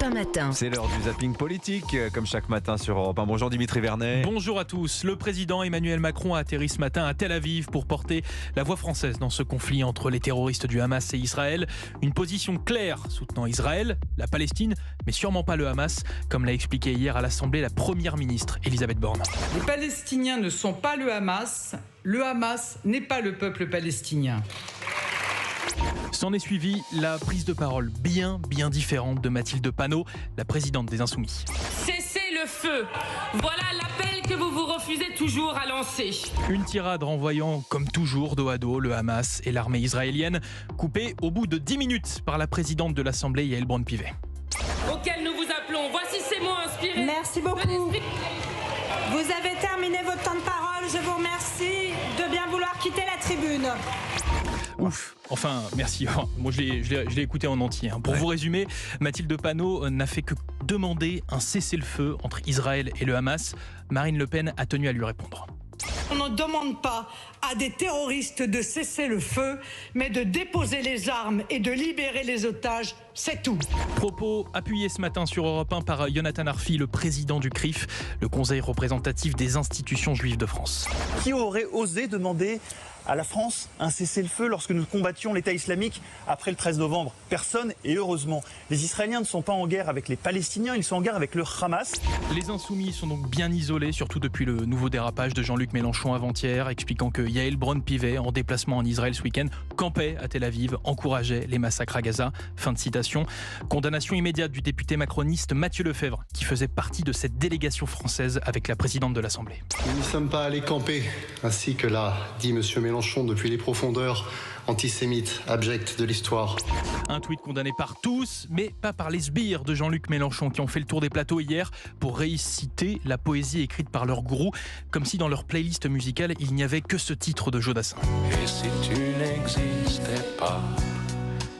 1 matin. C'est l'heure du zapping politique, comme chaque matin sur Europe 1. Bonjour Dimitri Vernet. Bonjour à tous. Le président Emmanuel Macron a atterri ce matin à Tel Aviv pour porter la voix française dans ce conflit entre les terroristes du Hamas et Israël. Une position claire soutenant Israël, la Palestine, mais sûrement pas le Hamas, comme l'a expliqué hier à l'Assemblée la première ministre Elisabeth Borne. Les Palestiniens ne sont pas le Hamas n'est pas le peuple palestinien. S'en est suivi la prise de parole bien différente de Mathilde Panot, la présidente des Insoumis. Cessez le feu. Voilà l'appel que vous vous refusez toujours à lancer. Une tirade renvoyant, comme toujours, dos à dos le Hamas et l'armée israélienne, coupée au bout de 10 minutes par la présidente de l'Assemblée, Yael Braun-Pivet. Auquel nous vous appelons. Voici ces mots inspirés. Merci beaucoup. Vous avez terminé votre temps de parole. Je vous remercie de bien vouloir quitter la tribune. Ouf, enfin merci. Moi je l'ai écouté en entier. Pour vous résumer, Mathilde Panot n'a fait que demander un cessez-le-feu entre Israël et le Hamas. Marine Le Pen a tenu à lui répondre. On ne demande pas à des terroristes de cesser le feu, mais de déposer les armes et de libérer les otages, c'est tout. Propos appuyés ce matin sur Europe 1 par Jonathan Arfi, le président du CRIF, le Conseil représentatif des institutions juives de France. Qui aurait osé demander à la France un cessez-le-feu lorsque nous combattions l'État islamique après le 13 novembre? Personne, et heureusement. Les Israéliens ne sont pas en guerre avec les Palestiniens, ils sont en guerre avec le Hamas. Les Insoumis sont donc bien isolés, surtout depuis le nouveau dérapage de Jean-Luc Mélenchon avant-hier, expliquant que Yael Braun-Pivet, en déplacement en Israël ce week-end, campait à Tel Aviv, encourageait les massacres à Gaza. Fin de citation. Condamnation immédiate du député macroniste Mathieu Lefebvre, qui faisait partie de cette délégation française avec la présidente de l'Assemblée. Nous n'y sommes pas allés camper, ainsi que l'a dit M. Mélenchon depuis les profondeurs antisémites abjectes de l'histoire. Un tweet condamné par tous, mais pas par les sbires de Jean-Luc Mélenchon qui ont fait le tour des plateaux hier pour réciter la poésie écrite par leur gourou, comme si dans leur playlist musicale il n'y avait que ce titre de Jodassin. Et si tu n'existais pas,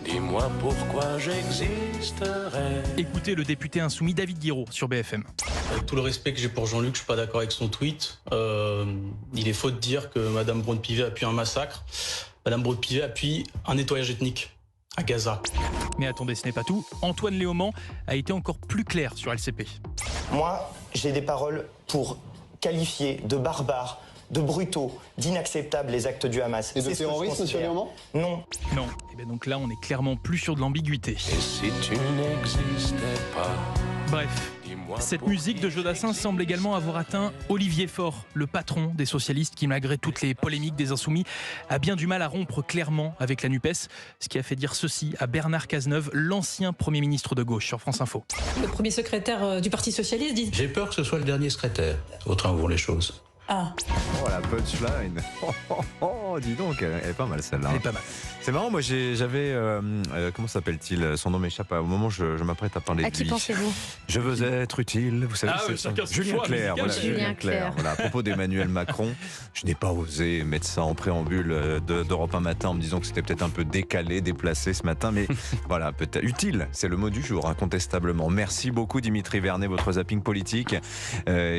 dis-moi pourquoi j'existerais. Écoutez le député insoumis David Guiraud sur BFM. Avec tout le respect que j'ai pour Jean-Luc, je suis pas d'accord avec son tweet. Il est faux de dire que Madame Braun-Pivet appuie un massacre. Madame Braun-Pivet appuie un nettoyage ethnique à Gaza. Mais attendez, ce n'est pas tout. Antoine Léaumont a été encore plus clair sur LCP. Moi, j'ai des paroles pour qualifier de barbares, de brutaux, d'inacceptables les actes du Hamas. Et de terroristes, monsieur Léaumont ? Non. Non. Et bien donc là, on est clairement plus sûr de l'ambiguïté. Et si tu n'existais pas. Bref. Cette musique de Jodassin semble également avoir atteint Olivier Faure, le patron des socialistes qui, malgré toutes les polémiques des Insoumis, a bien du mal à rompre clairement avec la NUPES, ce qui a fait dire ceci à Bernard Cazeneuve, l'ancien Premier ministre de gauche sur France Info. Le premier secrétaire du Parti socialiste dit... J'ai peur que ce soit le dernier secrétaire. Autrement vont les choses. Ah. Oh la punchline. Dis donc, elle est pas mal celle-là. Elle est pas mal. C'est marrant, moi j'avais, comment s'appelle-t-il? Son nom m'échappe au moment où je m'apprête à parler de lui. À qui pensez-vous? Je veux être utile, vous savez. Julien Clerc, voilà, Julien Clerc. Voilà, à propos d'Emmanuel Macron, je n'ai pas osé mettre ça en préambule d'Europe 1 matin en me disant que c'était peut-être un peu décalé, déplacé ce matin, mais voilà, peut-être utile, c'est le mot du jour, incontestablement. Merci beaucoup Dimitri Vernet, votre zapping politique.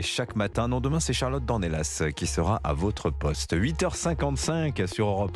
Chaque matin, non, demain c'est Charlotte Dornelas qui sera à votre poste. 8h55 sur Europe 1.